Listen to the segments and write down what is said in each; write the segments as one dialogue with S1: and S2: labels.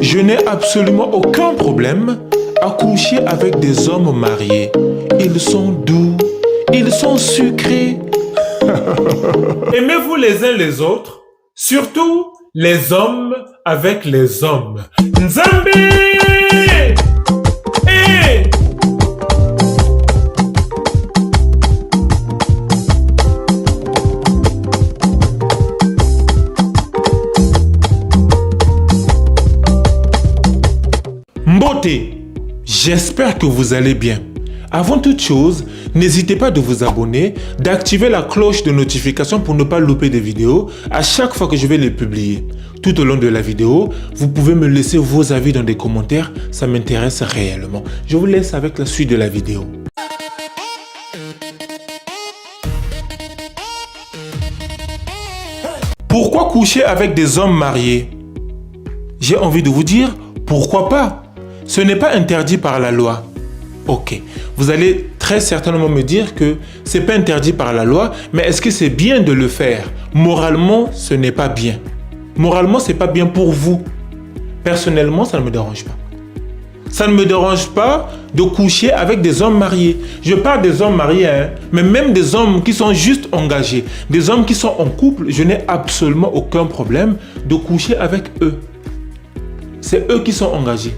S1: Je n'ai absolument aucun problème à coucher avec des hommes mariés. Ils sont doux, ils sont sucrés. Aimez-vous les uns les autres, surtout les hommes avec les hommes. Nzambi! Hey! Mbote, j'espère que vous allez bien. Avant toute chose, n'hésitez pas de vous abonner, d'activer la cloche de notification pour ne pas louper des vidéos à chaque fois que je vais les publier. Tout au long de la vidéo, vous pouvez me laisser vos avis dans des commentaires, ça m'intéresse réellement. Je vous laisse avec la suite de la vidéo. Pourquoi coucher avec des hommes mariés? J'ai envie de vous dire, pourquoi pas? Ce n'est pas interdit par la loi. Ok, vous allez très certainement me dire que c'est pas interdit par la loi, mais est-ce que c'est bien de le faire? Moralement, ce n'est pas bien. Moralement, c'est pas bien pour vous. Personnellement, ça ne me dérange pas. Ça ne me dérange pas de coucher avec des hommes mariés. Je parle des hommes mariés, hein, mais même des hommes qui sont juste engagés, des hommes qui sont en couple, je n'ai absolument aucun problème de coucher avec eux. C'est eux qui sont engagés.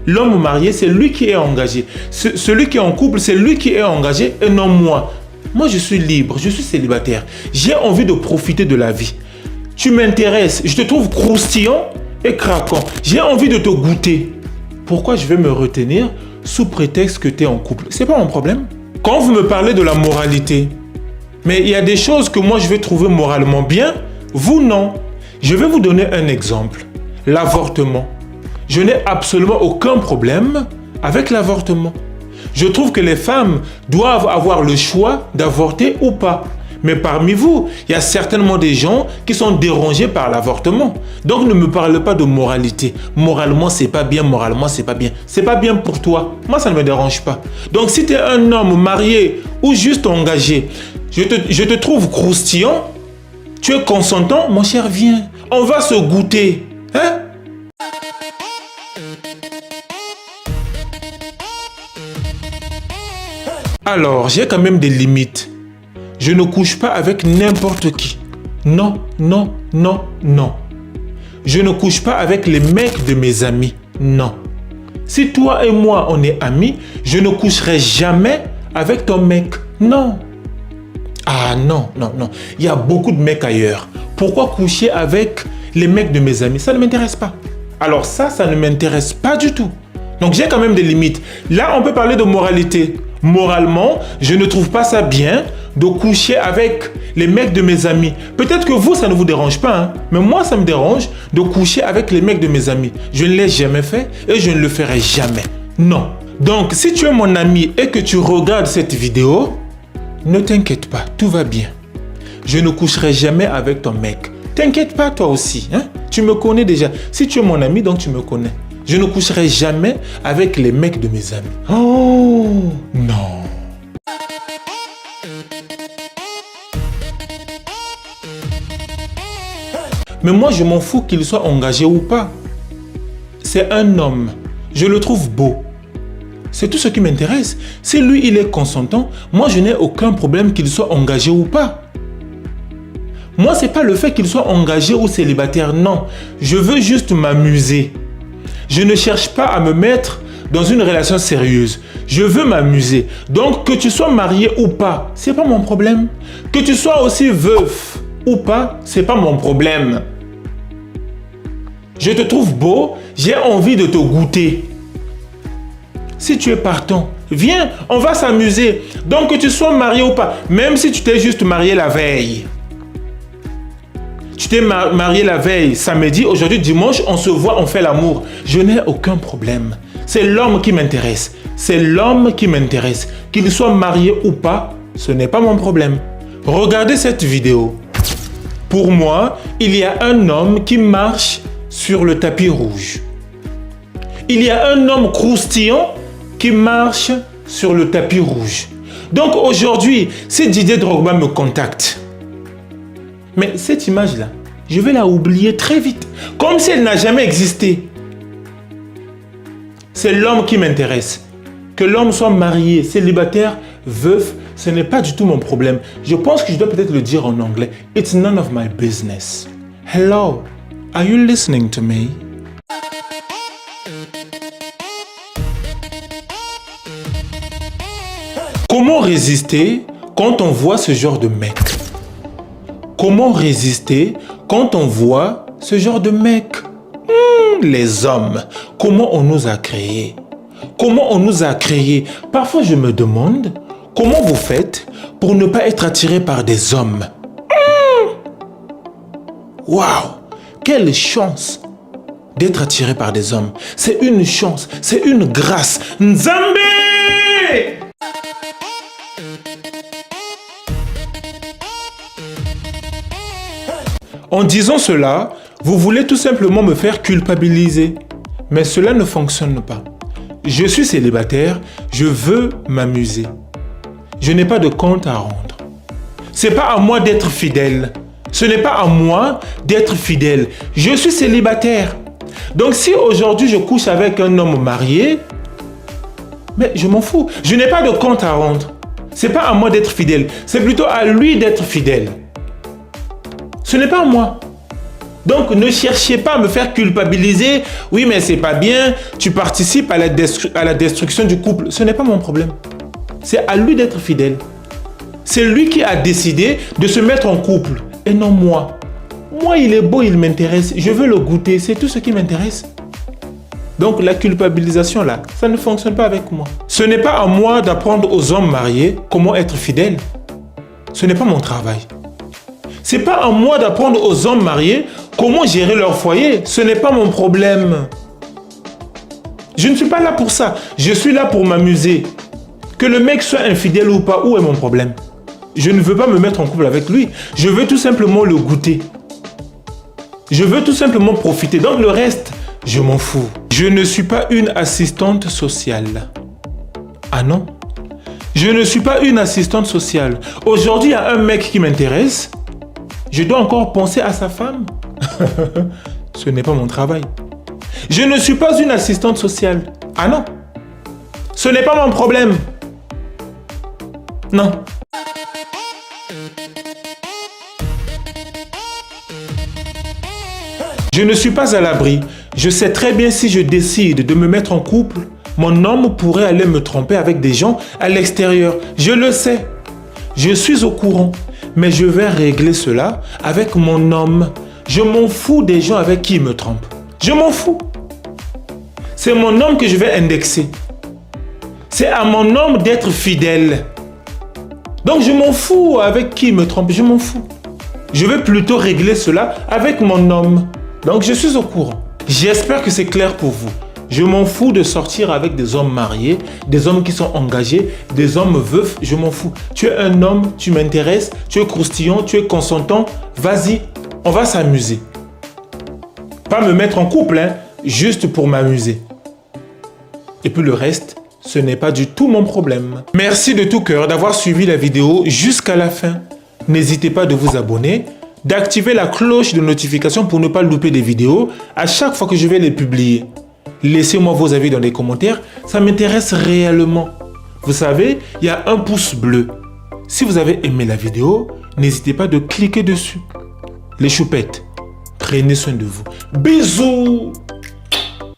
S1: L'homme marié, c'est lui qui est engagé. Celui qui est en couple, c'est lui qui est engagé et non moi. Moi, je suis libre, je suis célibataire. J'ai envie de profiter de la vie. Tu m'intéresses, je te trouve croustillant et craquant. J'ai envie de te goûter. Pourquoi je vais me retenir sous prétexte que tu es en couple? C'est pas mon problème. Quand vous me parlez de la moralité, mais il y a des choses que moi je vais trouver moralement bien, vous non. Je vais vous donner un exemple. L'avortement. Je n'ai absolument aucun problème avec l'avortement. Je trouve que les femmes doivent avoir le choix d'avorter ou pas. Mais parmi vous, il y a certainement des gens qui sont dérangés par l'avortement. Donc ne me parle pas de moralité. Moralement, c'est pas bien, moralement, c'est pas bien. C'est pas bien pour toi. Moi, ça ne me dérange pas. Donc si tu es un homme marié ou juste engagé, je te trouve croustillant, tu es consentant, mon cher, viens. On va se goûter. Hein? Alors, j'ai quand même des limites. Je ne couche pas avec n'importe qui. Non, non, non, non. Je ne couche pas avec les mecs de mes amis. Non. Si toi et moi, on est amis, je ne coucherai jamais avec ton mec. Non. Ah non, non, non. Il y a beaucoup de mecs ailleurs. Pourquoi coucher avec les mecs de mes amis? Ça ne m'intéresse pas. Alors ça ne m'intéresse pas du tout. Donc j'ai quand même des limites. Là, on peut parler de moralité. Moralement, je ne trouve pas ça bien de coucher avec les mecs de mes amis. Peut-être que vous, ça ne vous dérange pas, hein? Mais moi, ça me dérange de coucher avec les mecs de mes amis. Je ne l'ai jamais fait et je ne le ferai jamais. Non. Donc, si tu es mon ami et que tu regardes cette vidéo, ne t'inquiète pas, tout va bien. Je ne coucherai jamais avec ton mec. T'inquiète pas, toi aussi, hein? Tu me connais déjà. Si tu es mon ami, donc tu me connais. Je ne coucherai jamais avec les mecs de mes amis. Oh, non. Mais moi, je m'en fous qu'il soit engagé ou pas. C'est un homme. Je le trouve beau. C'est tout ce qui m'intéresse. Si lui, il est consentant, moi, je n'ai aucun problème qu'il soit engagé ou pas. Moi, c'est pas le fait qu'il soit engagé ou célibataire, non. Je veux juste m'amuser. Je ne cherche pas à me mettre dans une relation sérieuse. Je veux m'amuser. Donc, que tu sois marié ou pas, c'est pas mon problème. Que tu sois aussi veuf ou pas, c'est pas mon problème. Je te trouve beau, j'ai envie de te goûter. Si tu es partant, viens, on va s'amuser. Donc, que tu sois marié ou pas, même si tu t'es juste marié la veille. Tu t'es marié la veille, samedi, aujourd'hui dimanche, on se voit, on fait l'amour. Je n'ai aucun problème. C'est l'homme qui m'intéresse. C'est l'homme qui m'intéresse. Qu'il soit marié ou pas, ce n'est pas mon problème. Regardez cette vidéo. Pour moi, il y a un homme qui marche sur le tapis rouge. Il y a un homme croustillant qui marche sur le tapis rouge. Donc aujourd'hui, si Didier Drogba me contacte, mais cette image-là, je vais la oublier très vite, comme si elle n'a jamais existé. C'est l'homme qui m'intéresse. Que l'homme soit marié, célibataire, veuf, ce n'est pas du tout mon problème. Je pense que je dois peut-être le dire en anglais. It's none of my business. Hello, are you listening to me? Comment résister quand on voit ce genre de mec? Comment résister quand on voit ce genre de mec? Les hommes, comment on nous a créés? Comment on nous a créés? Parfois je me demande, comment vous faites pour ne pas être attiré par des hommes? Waouh! Quelle chance d'être attiré par des hommes. C'est une chance, c'est une grâce. Nzambe! En disant cela, vous voulez tout simplement me faire culpabiliser. Mais cela ne fonctionne pas. Je suis célibataire, je veux m'amuser. Je n'ai pas de compte à rendre. Ce n'est pas à moi d'être fidèle. Ce n'est pas à moi d'être fidèle. Je suis célibataire. Donc si aujourd'hui je couche avec un homme marié, mais je m'en fous. Je n'ai pas de compte à rendre. Ce n'est pas à moi d'être fidèle. C'est plutôt à lui d'être fidèle. Ce n'est pas à moi. Donc ne cherchez pas à me faire culpabiliser. Oui, mais c'est pas bien. Tu participes à la destruction du couple. Ce n'est pas mon problème. C'est à lui d'être fidèle. C'est lui qui a décidé de se mettre en couple et non moi. Moi, il est beau, il m'intéresse. Je veux le goûter. C'est tout ce qui m'intéresse. Donc la culpabilisation là, ça ne fonctionne pas avec moi. Ce n'est pas à moi d'apprendre aux hommes mariés comment être fidèles. Ce n'est pas mon travail. Ce n'est pas à moi d'apprendre aux hommes mariés comment gérer leur foyer. Ce n'est pas mon problème. Je ne suis pas là pour ça. Je suis là pour m'amuser. Que le mec soit infidèle ou pas, où est mon problème? Je ne veux pas me mettre en couple avec lui. Je veux tout simplement le goûter. Je veux tout simplement profiter. Donc le reste, je m'en fous. Je ne suis pas une assistante sociale. Ah non? Je ne suis pas une assistante sociale. Aujourd'hui, il y a un mec qui m'intéresse. Je dois encore penser à sa femme. Ce n'est pas mon travail. Je ne suis pas une assistante sociale. Ah non. Ce n'est pas mon problème. Non. Je ne suis pas à l'abri. Je sais très bien si je décide de me mettre en couple, mon homme pourrait aller me tromper avec des gens à l'extérieur. Je le sais. Je suis au courant. Mais je vais régler cela avec mon homme. Je m'en fous des gens avec qui il me trompe. Je m'en fous. C'est mon homme que je vais indexer. C'est à mon homme d'être fidèle. Donc je m'en fous avec qui il me trompe. Je m'en fous. Je vais plutôt régler cela avec mon homme. Donc je suis au courant. J'espère que c'est clair pour vous. Je m'en fous de sortir avec des hommes mariés, des hommes qui sont engagés, des hommes veufs, je m'en fous. Tu es un homme, tu m'intéresses, tu es croustillant, tu es consentant, vas-y, on va s'amuser. Pas me mettre en couple, hein, juste pour m'amuser. Et puis le reste, ce n'est pas du tout mon problème. Merci de tout cœur d'avoir suivi la vidéo jusqu'à la fin. N'hésitez pas de vous abonner, d'activer la cloche de notification pour ne pas louper des vidéos à chaque fois que je vais les publier. Laissez-moi vos avis dans les commentaires, ça m'intéresse réellement. Vous savez, il y a un pouce bleu. Si vous avez aimé la vidéo, n'hésitez pas de cliquer dessus. Les choupettes, prenez soin de vous. Bisous!